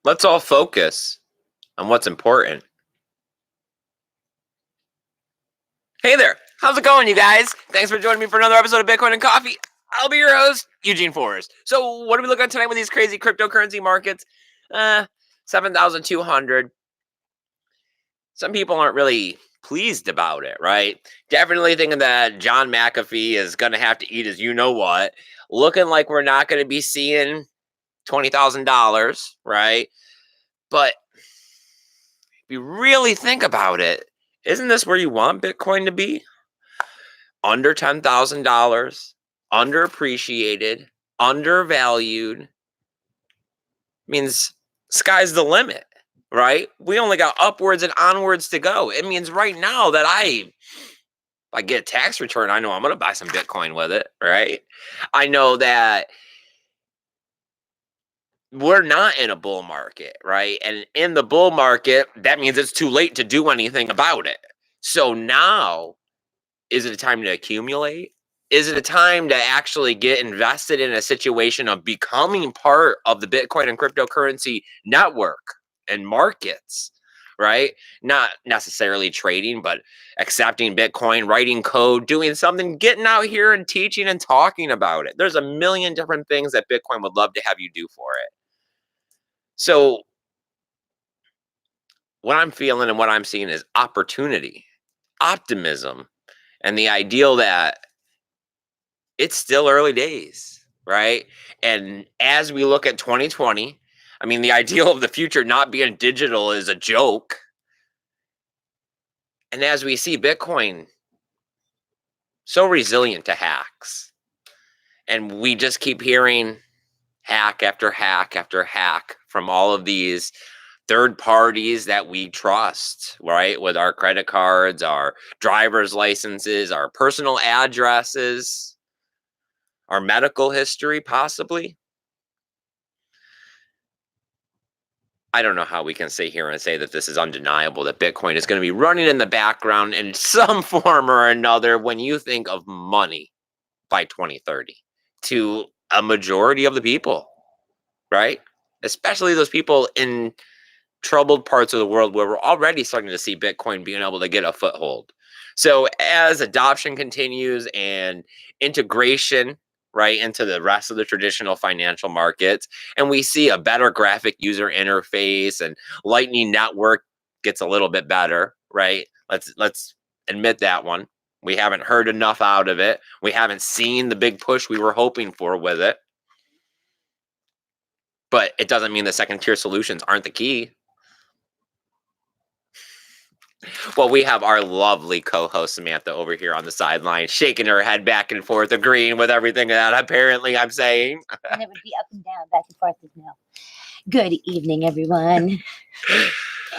Let's all focus on what's important. Hey there. How's it going, you guys? Thanks for joining me for another episode of Bitcoin and Coffee. I'll be your host, Eugene Forrest. So what are we looking at tonight with these crazy cryptocurrency markets? 7,200. Some people aren't really pleased about it, right? Definitely thinking that John McAfee is going to have to eat his you-know-what. Looking like we're not going to be seeing $20,000, right? But if you really think about it, isn't this where you want Bitcoin to be? Under $10,000, underappreciated, undervalued. Means sky's the limit, right? We only got upwards and onwards to go. It means right now that if I get a tax return, I know I'm going to buy some Bitcoin with it, right? I know that we're not in a bull market, right? And in the bull market, that means it's too late to do anything about it. So now, is it a time to accumulate? Is it a time to actually get invested in a situation of becoming part of the Bitcoin and cryptocurrency network and markets, right? Not necessarily trading, but accepting Bitcoin, writing code, doing something, getting out here and teaching and talking about it. There's a million different things that Bitcoin would love to have you do for it. So what I'm feeling and what I'm seeing is opportunity, optimism, and the ideal that it's still early days, right? And as we look at 2020, I mean, the ideal of the future not being digital is a joke. And as we see Bitcoin so resilient to hacks, and we just keep hearing hack after hack after hack from all of these third parties that we trust, right? With our credit cards, our driver's licenses, our personal addresses, our medical history, possibly. I don't know how we can sit here and say that this is undeniable, that Bitcoin is going to be running in the background in some form or another when you think of money by 2030 to a majority of the people, right? Especially those people in troubled parts of the world where we're already starting to see Bitcoin being able to get a foothold. So as adoption continues and integration, right, into the rest of the traditional financial markets, and we see a better graphic user interface and Lightning Network gets a little bit better, right? Let's admit that one. We haven't heard enough out of it. We haven't seen the big push we were hoping for with it. But it doesn't mean the second tier solutions aren't the key. Well, we have our lovely co-host Samantha over here on the sideline, shaking her head back and forth, agreeing with everything that apparently I'm saying. And it would be up and down, back and forth as now. Good evening, everyone.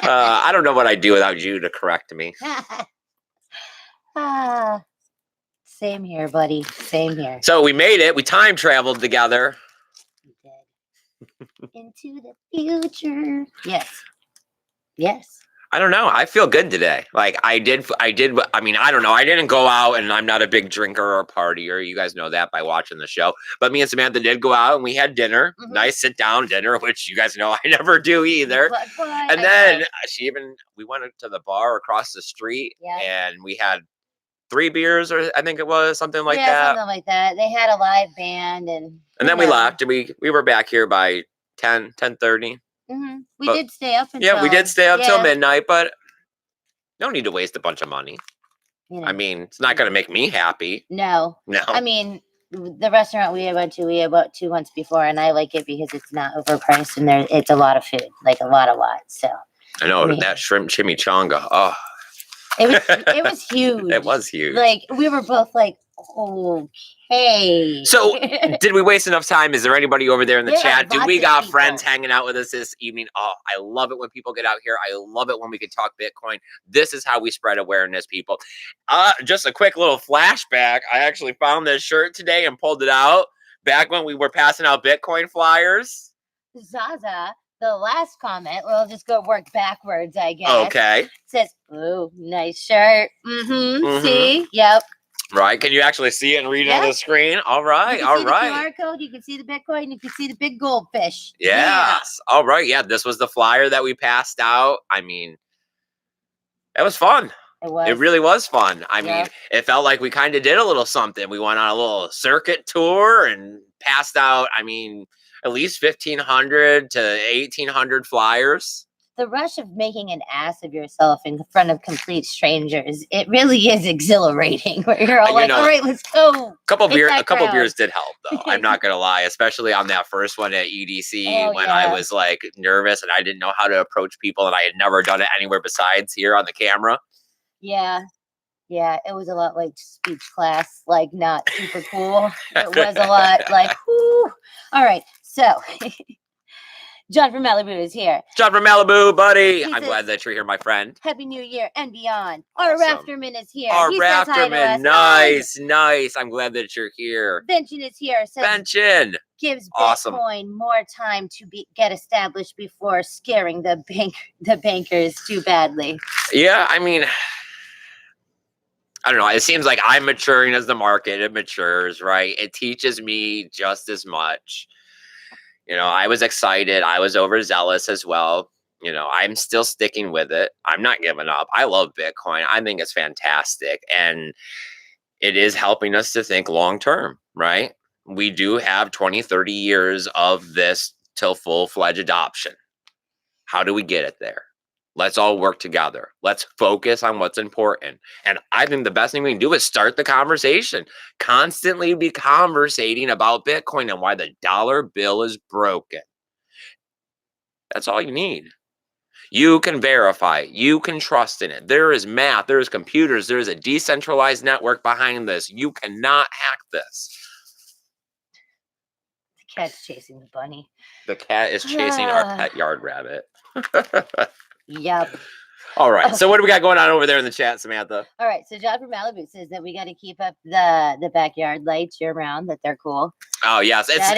I don't know what I'd do without you to correct me. Same here, buddy. Same here. So we made it. We time traveled together. We did. Into the future. Yes. Yes. I don't know. I feel good today. Like I did. I mean, I don't know. I didn't go out and I'm not a big drinker or partier. You guys know that by watching the show. But me and Samantha did go out and we had dinner. Mm-hmm. Nice sit down dinner, which you guys know I never do either. And then we went to the bar across the street and we had 3 beers or I think it was something like that. Yeah, something like that. They had a live band and then we left and we were back here by 10:30. Mm-hmm. We did stay up till midnight, but no need to waste a bunch of money. You know, I mean, it's not going to make me happy. No. I mean, the restaurant we went to 2 months before, and I like it because it's not overpriced and it's a lot of food, like a lot. So I know that shrimp chimichanga. Oh, it was huge. It was huge. Like we were both like, okay. So, did we waste enough time? Is there anybody over there in the chat? Do we got friends hanging out with us this evening? Oh, I love it when people get out here. I love it when we can talk Bitcoin. This is how we spread awareness, people. Just a quick little flashback. I actually found this shirt today and pulled it out back when we were passing out Bitcoin flyers. Zaza, the last comment, we'll just go work backwards, I guess. Okay. Says, "Oh, nice shirt." Mm-hmm. See? Yep. Right? Can you actually see it and read it on Yeah. the screen? All right, You can all see the right. QR code, you can see the Bitcoin, you can see the big goldfish. Yes. All right. Yeah, this was the flyer that we passed out. I mean, it was fun. It was. It really was fun. I Yeah. mean, it felt like we kind of did a little something. We went on a little circuit tour and passed out, I mean, at least 1,500 to 1,800 flyers. The rush of making an ass of yourself in front of complete strangers, it really is exhilarating. Where you're all You like, know, all right, let's go. A couple hit that crowd." beers did help, though. I'm not gonna lie, especially on that first one at EDC Oh, when I yeah. was like nervous and I didn't know how to approach people, and I had never done it anywhere besides here on the camera. Yeah. Yeah, it was a lot like speech class, like not super cool. It was a lot like, whoo. All right, so John from Malibu is here. John from Malibu, buddy. He I'm says- glad that you're here, my friend. Happy New Year and beyond. Our Awesome. Rafterman is here. Our He says hi to us. Rafterman, nice, nice. I'm glad that you're here. Benjamin is here. Says Benjamin. gives Awesome. Bitcoin more time to get established before scaring the bankers too badly. Yeah, I mean, I don't know. It seems like I'm maturing as the market matures, right? It teaches me just as much. You know, I was excited. I was overzealous as well. You know, I'm still sticking with it. I'm not giving up. I love Bitcoin. I think it's fantastic. And it is helping us to think long term, right? We do have 20, 30 years of this till full-fledged adoption. How do we get it there? Let's all work together. Let's focus on what's important. And I think the best thing we can do is start the conversation. Constantly be conversating about Bitcoin and why the dollar bill is broken. That's all you need. You can verify. You can trust in it. There is math. There is computers. There is a decentralized network behind this. You cannot hack this. The cat's chasing the bunny. The cat is chasing our pet yard rabbit. Yep. All right. So what do we got going on over there in the chat, Samantha? All right. So John from Malibu says that we got to keep up the backyard lights year round. That they're cool. Oh yes, it's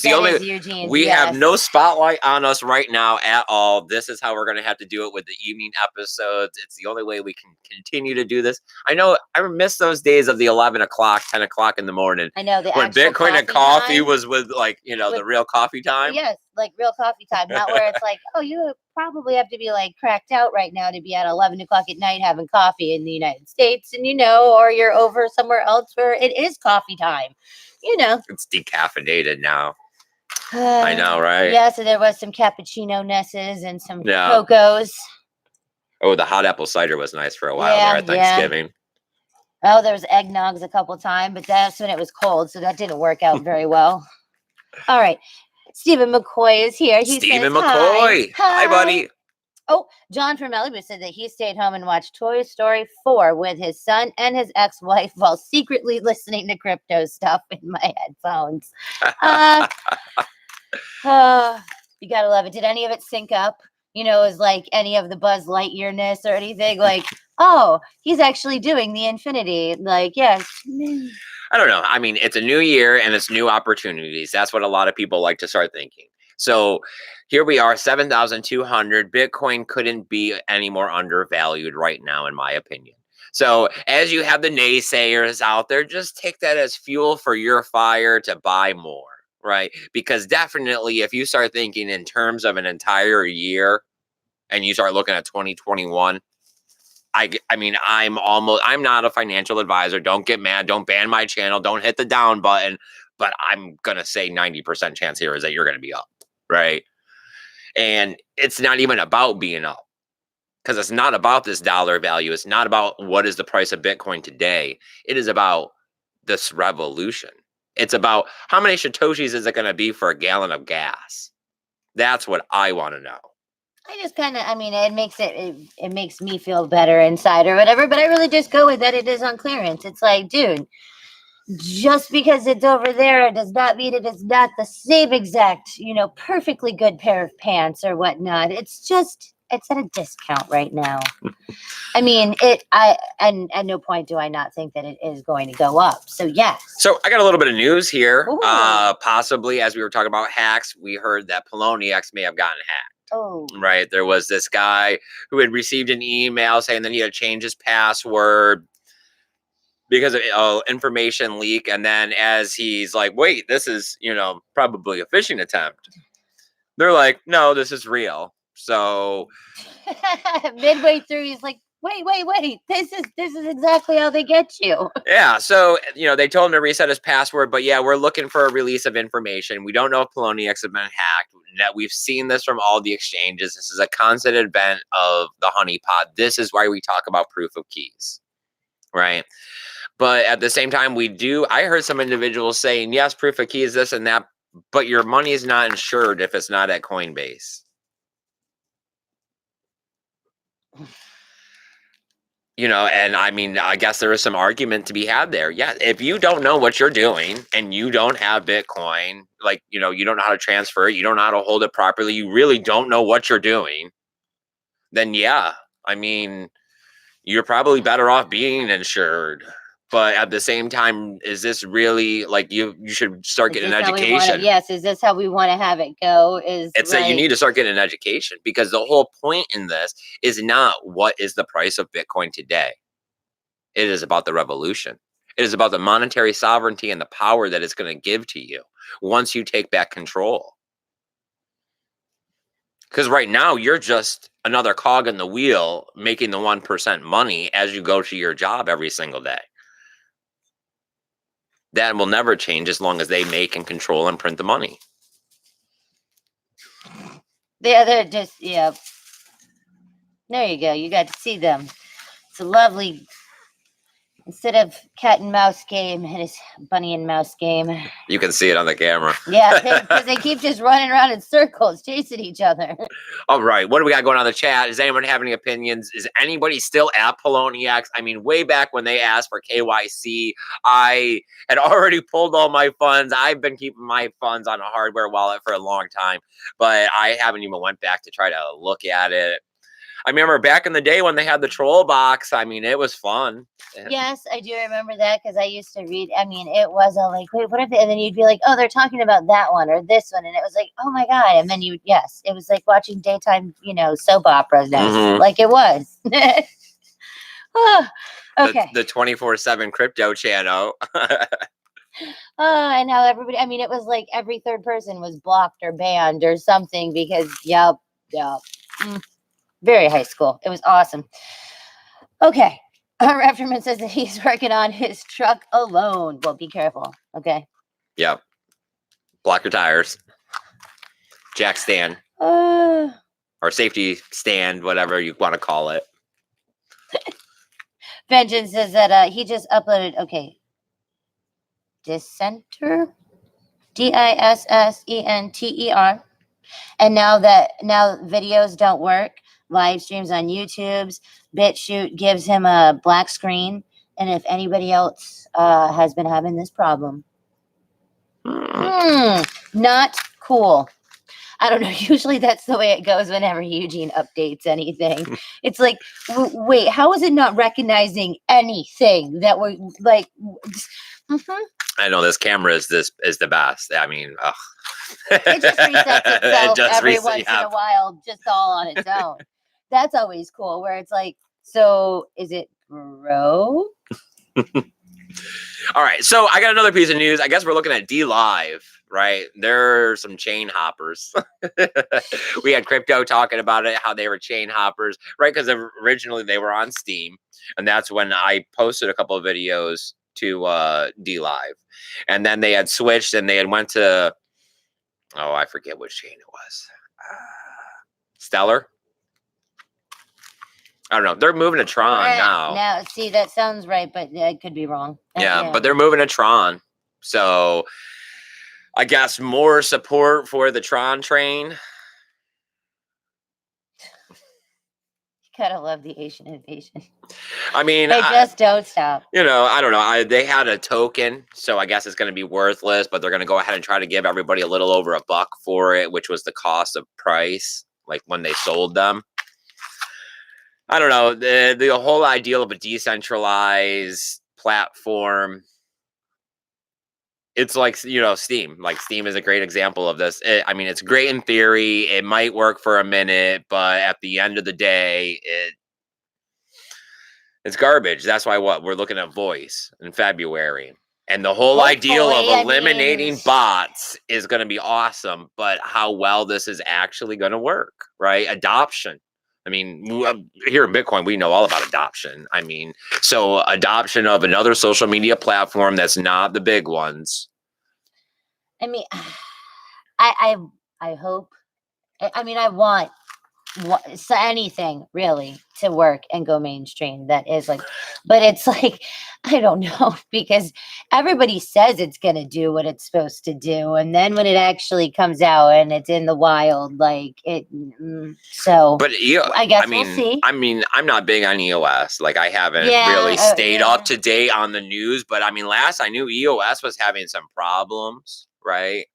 the that only. is Eugene's, We yes. have no spotlight on us right now at all. This is how we're going to have to do it with the evening episodes. It's the only way we can continue to do this. I know I miss those days of the 11 o'clock, 10 o'clock in the morning. I know the When actual Bitcoin and coffee time. was with like, you know, the real coffee time. Yes, like real coffee time, not where it's like, oh, you probably have to be like cracked out right now to be at 11 o'clock at night having coffee in the United States, and or you're over somewhere else where it is coffee time. It's decaffeinated now. I know, right? Yeah, so there was some cappuccino-nesses and some Yeah. cocos. Oh, the hot apple cider was nice for a while Yeah, there at Thanksgiving. Oh, there was eggnogs a couple times, but that's when it was cold, so that didn't work out very well. All right. Stephen McCoy is here. He Stephen says, McCoy. Hi, buddy. Oh, John from Malibu said that he stayed home and watched Toy Story 4 with his son and his ex-wife while secretly listening to crypto stuff in my headphones. You gotta love it. Did any of it sync up? Is like any of the Buzz Lightyear-ness or anything? Like, oh, he's actually doing the infinity. Like, yes. I don't know. I mean, it's a new year and it's new opportunities. That's what a lot of people like to start thinking. So here we are, 7,200. Bitcoin couldn't be any more undervalued right now, in my opinion. So as you have the naysayers out there, just take that as fuel for your fire to buy more, right? Because definitely if you start thinking in terms of an entire year and you start looking at 2021, I mean, I'm not a financial advisor. Don't get mad. Don't ban my channel. Don't hit the down button. But I'm going to say 90% chance here is that you're going to be up, right? And it's not even about being up because it's not about this dollar value. It's not about what is the price of Bitcoin today. It is about this revolution. It's about how many Satoshis is it going to be for a gallon of gas? That's what I want to know. I just kind of, it makes me feel better inside or whatever, but I really just go with that it is on clearance. It's like, dude, just because it's over there does not mean it is not the same exact, perfectly good pair of pants or whatnot. It's at a discount right now. I mean, and at no point do I not think that it is going to go up. So yes. So I got a little bit of news here. Ooh. Possibly as we were talking about hacks, we heard that Poloniex may have gotten hacked. Oh. Right. There was this guy who had received an email saying that he had to change his password. because of information leak. And then as he's like, wait, this is, probably a phishing attempt. They're like, no, this is real. So midway through, he's like, wait. This is exactly how they get you. yeah. So, they told him to reset his password, but yeah, we're looking for a release of information. We don't know if Poloniex have been hacked. We've seen this from all the exchanges. This is a constant event of the honeypot. This is why we talk about proof of keys, right? But at the same time, I heard some individuals saying, yes, proof of key is this and that, but your money is not insured if it's not at Coinbase. And I mean, I guess there is some argument to be had there. Yeah, if you don't know what you're doing and you don't have Bitcoin, like, you don't know how to transfer it, you don't know how to hold it properly, you really don't know what you're doing, then yeah, I mean, you're probably better off being insured. But at the same time, is this really like you should start getting an education? Yes, is this how we want to have it go? It's that you need to start getting an education, because the whole point in this is not what is the price of Bitcoin today. It is about the revolution. It is about the monetary sovereignty and the power that it's going to give to you once you take back control. Because right now, you're just another cog in the wheel making the 1% money as you go to your job every single day. That will never change as long as they make and control and print the money. Yeah, they're just, yeah. There you go. You got to see them. It's a lovely, instead of cat and mouse game, it is bunny and mouse game. You can see it on the camera. Yeah, because they keep just running around in circles, chasing each other. All right, what do we got going on in the chat? Does anyone have any opinions? Is anybody still at Poloniex? I mean, way back when they asked for KYC, I had already pulled all my funds. I've been keeping my funds on a hardware wallet for a long time, but I haven't even went back to try to look at it. I remember back in the day when they had the troll box. I mean, it was fun. Yes, I do remember that, because I used to read. I mean, it was all like, wait, what are they? And then you'd be like, oh, they're talking about that one or this one. And it was like, oh my God. And then yes, it was like watching daytime, soap operas now, like it was. Oh, okay. The 24/7 crypto channel. And how everybody, I mean, it was like every third person was blocked or banned or something because, yep. Very high school. It was awesome. Okay. Afterman says that he's working on his truck alone. Well, be careful. Okay. Yeah. Block your tires. Jack stand. Or safety stand, whatever you want to call it. Vengeance says that he just uploaded, okay, Dissenter, Dissenter. And now videos don't work. Live streams on YouTube's BitChute gives him a black screen. And if anybody else has been having this problem, not cool. I don't know. Usually that's the way it goes whenever Eugene updates anything. It's like, wait, how is it not recognizing anything that we're like? I know this camera is the best. I mean, it just resets itself every once in a while, just all on its own. That's always cool. Where it's like, so is it broke? All right, so I got another piece of news. I guess we're looking at DLive, right? There are some chain hoppers. We had Crypto talking about it, how they were chain hoppers, right? Because originally they were on Steam, and that's when I posted a couple of videos to DLive, and then they had switched and they had went to, oh, I forget which chain it was. Stellar. I don't know. They're moving to Tron now. Now, see, that sounds right, but it could be wrong. Yeah, but they're moving to Tron. So I guess more support for the Tron train. You gotta love the Asian invasion. I mean, they just don't stop. I don't know. They had a token, so I guess it's going to be worthless, but they're going to go ahead and try to give everybody a little over $1 for it, which was the cost of price, like when they sold them. I don't know, the whole ideal of a decentralized platform. It's like, Steam. Like, Steam is a great example of this. I mean, it's great in theory. It might work for a minute, but at the end of the day, It's garbage. That's why we're looking at voice in February. And the whole ideal of Hopefully, I eliminating mean, bots is going to be awesome, but how well this is actually going to work, right? Adoption. I mean, here in Bitcoin, we know all about adoption. I mean, so adoption of another social media platform that's not the big ones. I mean, I hope. I mean, I want so anything really to work and go mainstream that is like, but it's like, I don't know, because everybody says it's going to do what it's supposed to do, and then when it actually comes out and it's in the wild, like it, so But I guess we'll see. I mean, I'm not big on EOS. Like, I haven't really Yeah, stayed up to date on the news. But I mean, last I knew, EOS was having some problems, right?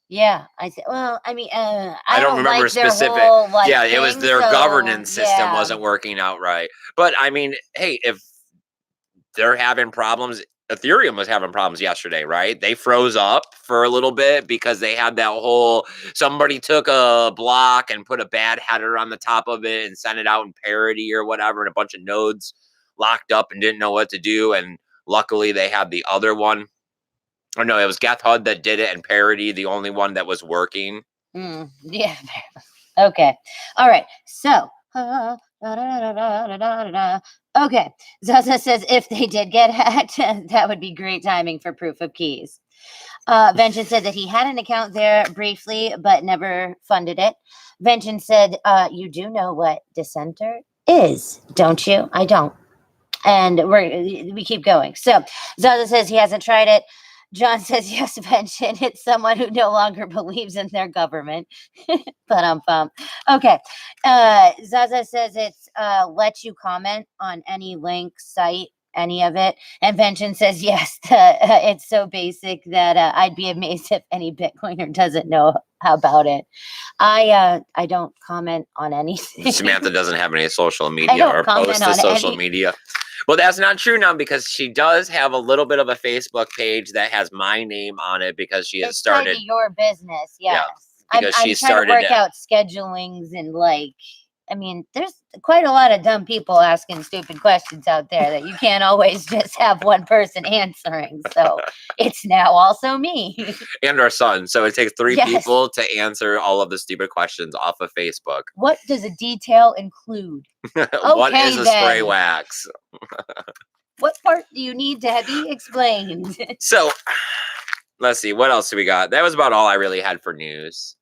yeah, I said, well, I mean, I don't remember like their specific. whole like Yeah, it was thing, their so governance system yeah, wasn't working out right. But I mean, hey, if they're having problems, Ethereum was having problems yesterday, right? They froze up for a little bit because they had that whole somebody took a block and put a bad header on the top of it and sent it out in parity or whatever, and a bunch of nodes locked up and didn't know what to do. And luckily, they had the other one. Or no, it was Geth HUD that did it, and parity, the only one that was working. Yeah. Okay. All right. So, okay. Zaza says if they did get hacked, that would be great timing for proof of keys. Vengeance said that he had an account there briefly, but never funded it. Vengeance said, you do know what Dissenter is, don't you? I don't. And we keep going. So Zaza says he hasn't tried it. John says, yes, Vengeance. It's someone who no longer believes in their government. But okay. Zaza says it's lets you comment on any link, site, any of it. And Vengeance says, yes, it's so basic that I'd be amazed if any Bitcoiner doesn't know about it. I don't comment on anything. Samantha doesn't have any social media or posts to social media. Well, that's not true now because she does have a little bit of a Facebook page that has my name on it because she has started your business. Yes. Yeah, because I'm she trying started to work out schedulings and like, I mean, there's quite a lot of dumb people asking stupid questions out there that you can't always just have one person answering. So it's now also me. And our son. So it takes three people to answer all of the stupid questions off of Facebook. What does a detail include? What is a spray wax? What part do you need to be explained? So let's see, what else do we got? That was about all I really had for news.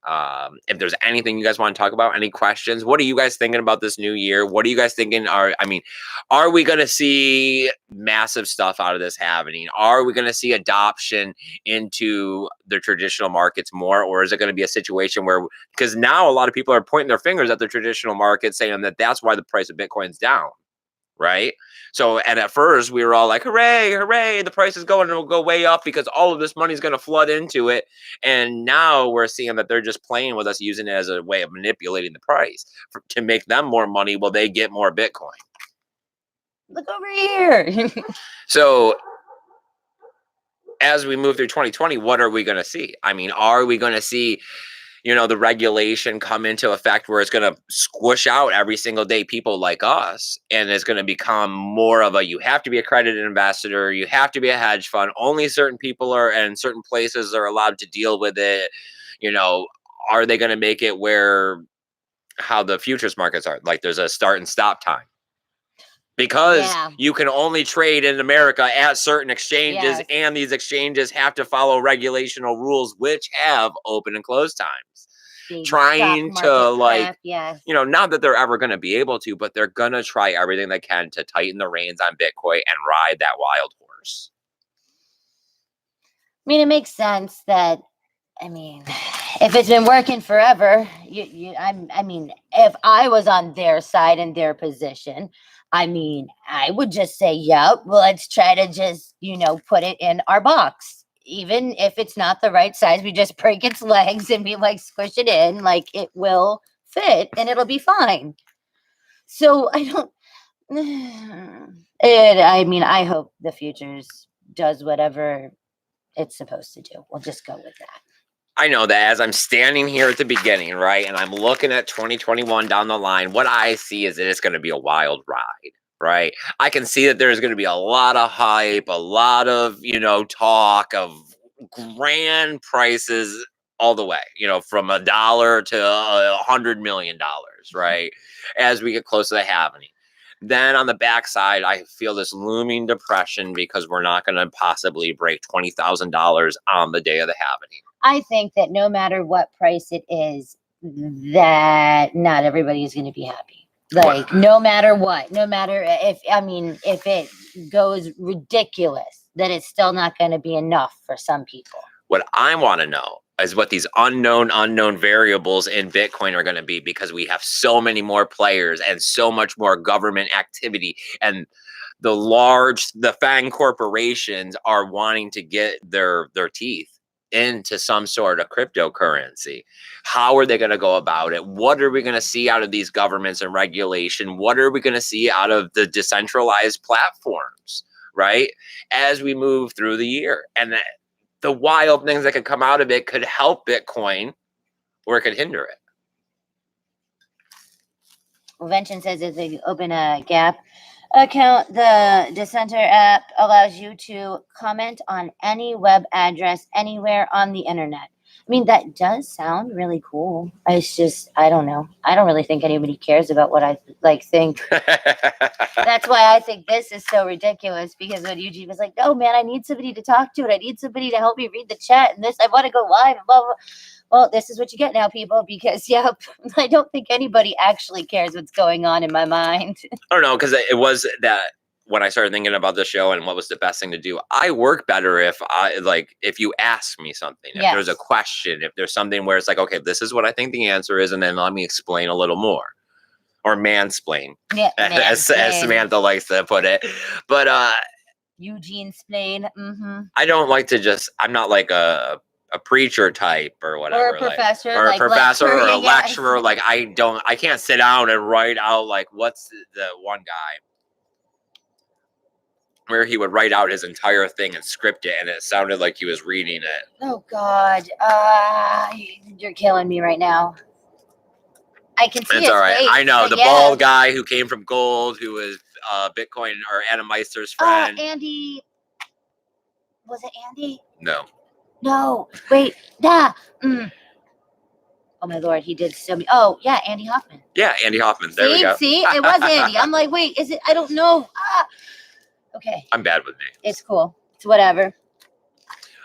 If there's anything you guys want to talk about, any questions, what are you guys thinking about this new year? What are you guys thinking? Are we going to see massive stuff out of this happening? Are we going to see adoption into the traditional markets more? Or is it going to be a situation where, because now a lot of people are pointing their fingers at the traditional market saying that that's why the price of Bitcoin's down. Right. So, and at first we were all like, hooray, hooray, the price is going and it'll go way up because all of this money is going to flood into it. And now we're seeing that they're just playing with us, using it as a way of manipulating the price to make them more money while they get more Bitcoin. Look over here. So as we move through 2020, what are we going to see? I mean, are we going to see, the regulation come into effect where it's going to squish out every single day people like us, and it's going to become more of a, you have to be a accredited investor, you have to be a hedge fund, only certain people are and certain places are allowed to deal with it. Are they going to make it where how the futures markets are, like there's a start and stop time? Because you can only trade in America at certain exchanges, and these exchanges have to follow regulational rules, which have open and close times. Trying to not that they're ever going to be able to, but they're going to try everything they can to tighten the reins on Bitcoin and ride that wild horse. I mean, it makes sense that, if it's been working forever, if I was on their side and their position, I would just say, yep, let's try to just, put it in our box. Even if it's not the right size, we just break its legs and we squish it in, like it will fit and it'll be fine. So I hope the futures does whatever it's supposed to do. We'll just go with that. I know that as I'm standing here at the beginning, right, and I'm looking at 2021 down the line, what I see is that it's going to be a wild ride, right? I can see that there's going to be a lot of hype, a lot of, talk of grand prices all the way, from $1 to $100 million, right? As we get close to the happening. Then on the backside, I feel this looming depression because we're not going to possibly break $20,000 on the day of the happening. I think that no matter what price it is, that not everybody is going to be happy. Like, no matter what, no matter if it goes ridiculous, that it's still not going to be enough for some people. What I want to know is what these unknown variables in Bitcoin are going to be, because we have so many more players and so much more government activity, and the FANG corporations are wanting to get their teeth into some sort of cryptocurrency. How are they going to go about it? What are we going to see out of these governments and regulation? What are we going to see out of the decentralized platforms, right? As we move through the year. And the wild things that could come out of it could help Bitcoin or it could hinder it. Invention says if they open a Gap account, the Dissenter app allows you to comment on any web address anywhere on the internet. I mean, that does sound really cool. It's just, I don't know. I don't really think anybody cares about what I think. That's why I think this is so ridiculous, because when Eugene was like, no, man, I need somebody to talk to, and I need somebody to help me read the chat, and this, I want to go live, and blah, blah. Well, this is what you get now, people, because, I don't think anybody actually cares what's going on in my mind. I don't know, because it was that when I started thinking about the show and what was the best thing to do, I work better if you ask me something, if there's a question, if there's something where it's like, okay, this is what I think the answer is, and then let me explain a little more, or mansplain, as Samantha likes to put it. But Eugene Splain. Mm-hmm. I don't like to I'm not like a preacher type or whatever, or a professor, or a professor or a lecturer. Like I can't sit down and write out like what's the one guy where he would write out his entire thing and script it, and it sounded like he was reading it. Oh God, you're killing me right now. I can see it's all right. Face, I know the bald guy who came from Gold, who was Bitcoin or Adam Meister's friend. Andy. Was it Andy? No. Wait. Oh my Lord, he did so many. Oh yeah, Andy Hoffman. Yeah, Andy Hoffman. There we go. See, it was Andy. I'm like, wait, is it? I don't know. Okay. I'm bad with names. It's cool. It's whatever.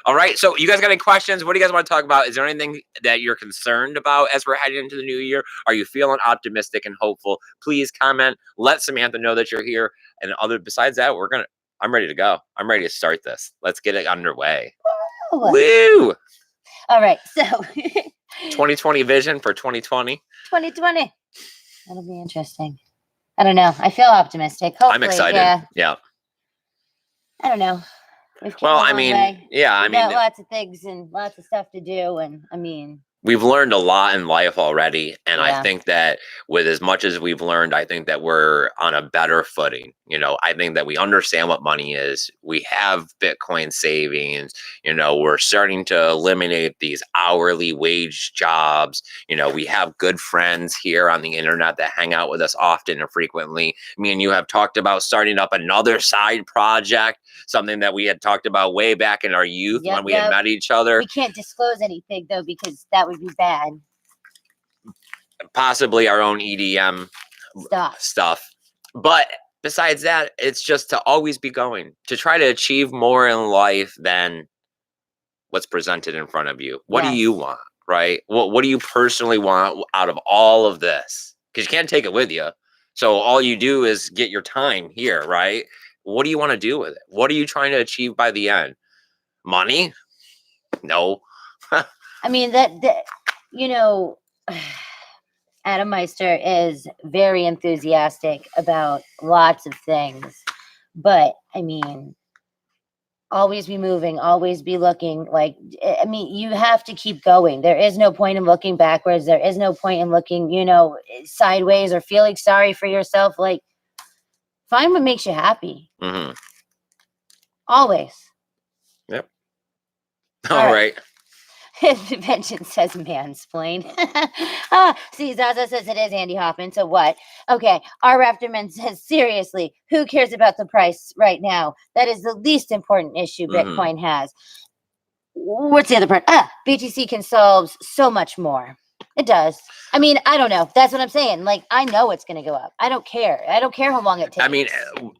All right. So you guys got any questions? What do you guys want to talk about? Is there anything that you're concerned about as we're heading into the new year? Are you feeling optimistic and hopeful? Please comment. Let Samantha know that you're here. And besides that, I'm ready to go. I'm ready to start this. Let's get it underway. Woo! All right. So 2020 vision for 2020. 2020. That'll be interesting. I don't know. I feel optimistic. Hopefully, I'm excited. Yeah. I don't know. Well, I mean, yeah, We've got lots of things and lots of stuff to do, and I mean, we've learned a lot in life already, and I think that with as much as we've learned, I think that we're on a better footing. I think that we understand what money is. We have Bitcoin savings. We're starting to eliminate these hourly wage jobs. We have good friends here on the internet that hang out with us often and frequently. Me and you have talked about starting up another side project, something that we had talked about way back in our youth when we had met each other. We can't disclose anything though, because that would be bad. Possibly our own EDM stuff. But besides that, it's just to always be going, to try to achieve more in life than what's presented in front of you. What do you want, right? What do you personally want out of all of this? Because you can't take it with you. So all you do is get your time here, right? What do you want to do with it? What are you trying to achieve by the end? Money? No. I mean, Adam Meister is very enthusiastic about lots of things, but I mean, always be moving, always be looking. You have to keep going. There is no point in looking backwards. There is no point in looking, sideways or feeling sorry for yourself. Find what makes you happy. Mm-hmm. Always. Yep. All right. Invention says mansplain. See, Zaza says it is Andy Hoffman. So what? Okay. R. Rafterman says, seriously, who cares about the price right now? That is the least important issue Bitcoin has. What's the other part? BTC can solve so much more. It does. I mean, I don't know. That's what I'm saying. Like, I know it's going to go up. I don't care. I don't care how long it takes. I mean,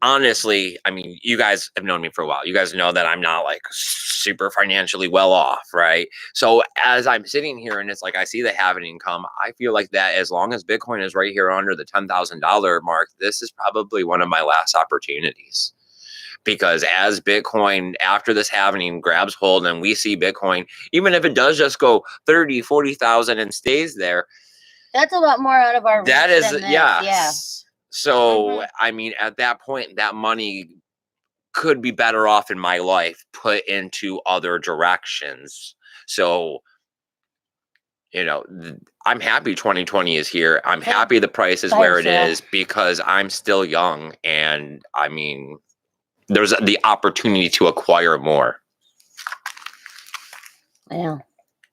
honestly, you guys have known me for a while. You guys know that I'm not like super financially well off, right? So as I'm sitting here and it's like I see the halving income, I feel like that as long as Bitcoin is right here under the $10,000 mark, this is probably one of my last opportunities. Because as Bitcoin, after this halving grabs hold and we see Bitcoin, even if it does just go 30, 40,000 and stays there, that's a lot more out of our reach. That is, than this. yeah. So, I mean, at that point, that money could be better off in my life put into other directions. So, I'm happy 2020 is here. I'm happy the price is where it is because I'm still young. And I mean, there's the opportunity to acquire more. Well,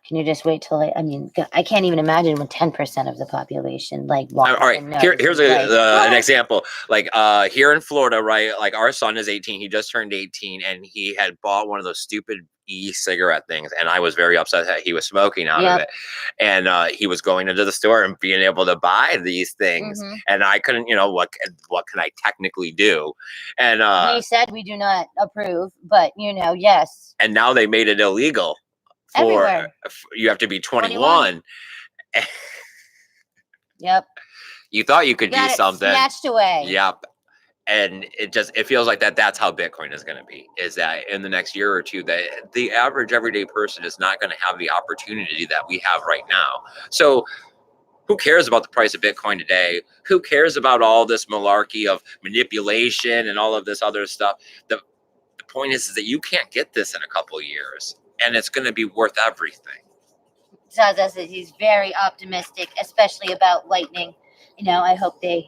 can you just wait till I can't even imagine when 10% of the population all right, here's an example. Like here in Florida, right? Like our son is 18. He just turned 18 and he had bought one of those stupid e-cigarette things. And I was very upset that he was smoking out of it. And he was going into the store and being able to buy these things. And I couldn't, what can I technically do? And we said we do not approve, but yes. And now they made it illegal. Everywhere. You have to be 21. Yep. You thought you could do something. Snatched away. Yep. And it feels like that's how Bitcoin is going to be, is that in the next year or two, that the average everyday person is not going to have the opportunity that we have right now. So who cares about the price of Bitcoin today? Who cares about all this malarkey of manipulation and all of this other stuff? The point is that you can't get this in a couple of years. And it's going to be worth everything. Zaza says he's very optimistic, especially about Lightning. I hope they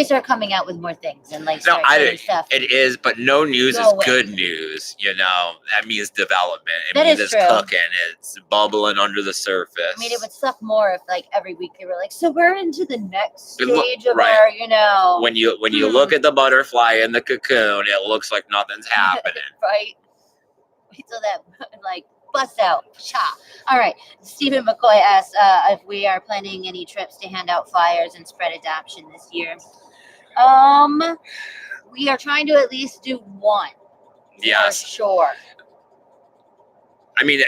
start coming out with more things and start doing stuff. It is, but no news is good news. That means development. It means it's cooking. It's bubbling under the surface. I mean, it would suck more if every week they were like, so we're into the next stage of our, When you look at the butterfly in the cocoon, it looks like nothing's happening. Right. Wait till that bust out. Cha. All right. Stephen McCoy asks if we are planning any trips to hand out flyers and spread adoption this year. We are trying to at least do one. Yes. For sure. I mean,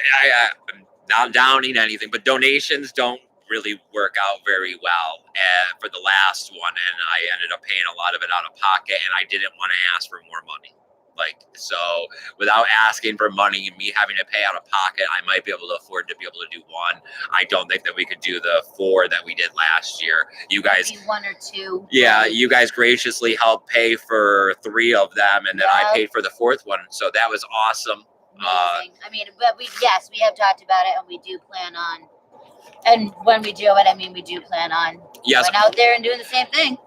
I'm not downing anything, but donations don't really work out very well for the last one, and I ended up paying a lot of it out of pocket, and I didn't want to ask for more money. So without asking for money and me having to pay out of pocket, I might be able to afford to be able to do one. I don't think that we could do the 4 that we did last year. You guys, maybe 1 or 2. Yeah, you guys graciously helped pay for 3 of them, and then I paid for the 4th one. So that was awesome. Amazing. I mean, but we have talked about it, and we do plan on. And when we do it, we do plan on going out there and doing the same thing.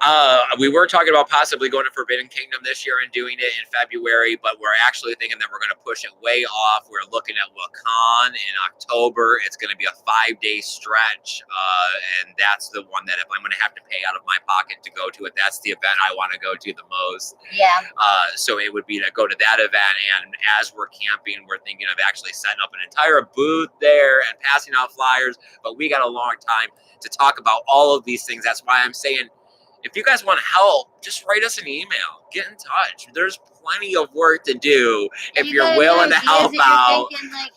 We were talking about possibly going to Forbidden Kingdom this year and doing it in February, but we're actually thinking that we're going to push it way off. We're looking at Wakan in October. It's going to be a 5-day stretch, and that's the one that if I'm going to have to pay out of my pocket to go to it, that's the event I want to go to the most. Yeah. So it would be to go to that event, and as we're camping, we're thinking of actually setting up an entire booth there and passing out flyers, but we got a long time to talk about all of these things. That's why I'm saying, if you guys want to help, just write us an email. Get in touch. There's plenty of work to do if you're willing to help out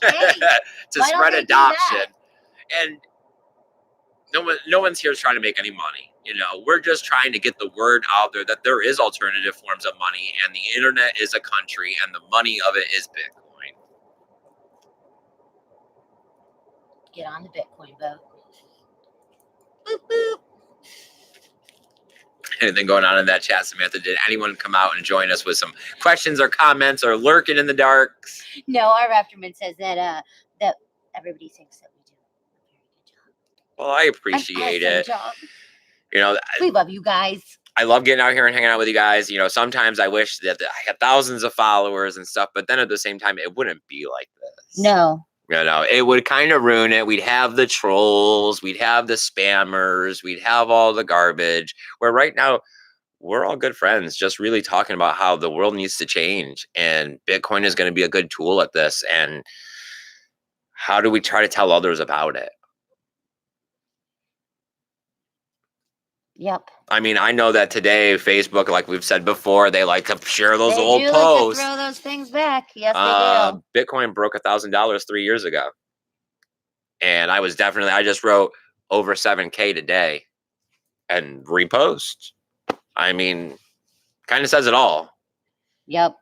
to spread adoption. And no one's here trying to make any money. We're just trying to get the word out there that there is alternative forms of money, and the internet is a country, and the money of it is Bitcoin. Get on the Bitcoin boat. Boop, boop. Anything going on in that chat, Samantha? Did anyone come out and join us with some questions or comments or lurking in the darks? No, our Raptorman says that everybody thinks that we do a very good job. Well, I appreciate it. Job. We love you guys. I love getting out here and hanging out with you guys. You know, sometimes I wish that I had thousands of followers and stuff, but then at the same time, it wouldn't be like this. No. You know, it would kind of ruin it. We'd have the trolls, we'd have the spammers, we'd have all the garbage. Where right now, we're all good friends, just really talking about how the world needs to change. And Bitcoin is going to be a good tool at this. And how do we try to tell others about it? Yep. I mean, I know that today, Facebook, like we've said before, they like to share those They old do posts. like to throw those things back. Yes, they do. Bitcoin broke $1,000 3 years ago. And I just wrote over 7K today and repost. I mean, kind of says it all. Yep.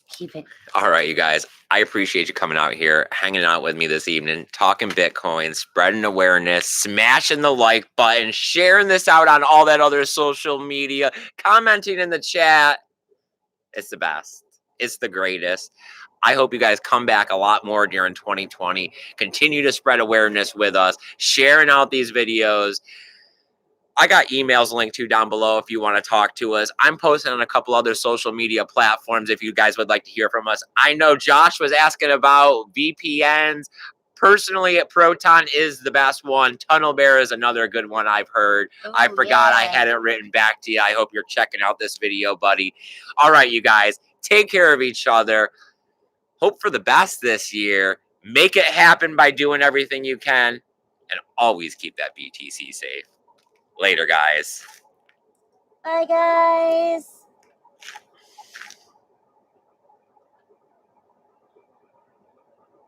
Keep it. All right, you guys. I appreciate you coming out here, hanging out with me this evening, talking Bitcoin, spreading awareness, smashing the like button, sharing this out on all that other social media, commenting in the chat. It's the best. It's the greatest. I hope you guys come back a lot more during 2020. Continue to spread awareness with us, sharing out these videos. I got emails linked to down below if you want to talk to us. I'm posting on a couple other social media platforms if you guys would like to hear from us. I know Josh was asking about VPNs. Personally, Proton is the best one. Tunnel Bear is another good one I've heard. Ooh, I forgot I yeah. had it written back to you. I hope you're checking out this video, buddy. All right, you guys, take care of each other. Hope for the best this year. Make it happen by doing everything you can. And always keep that BTC safe. Later, guys. Bye, guys.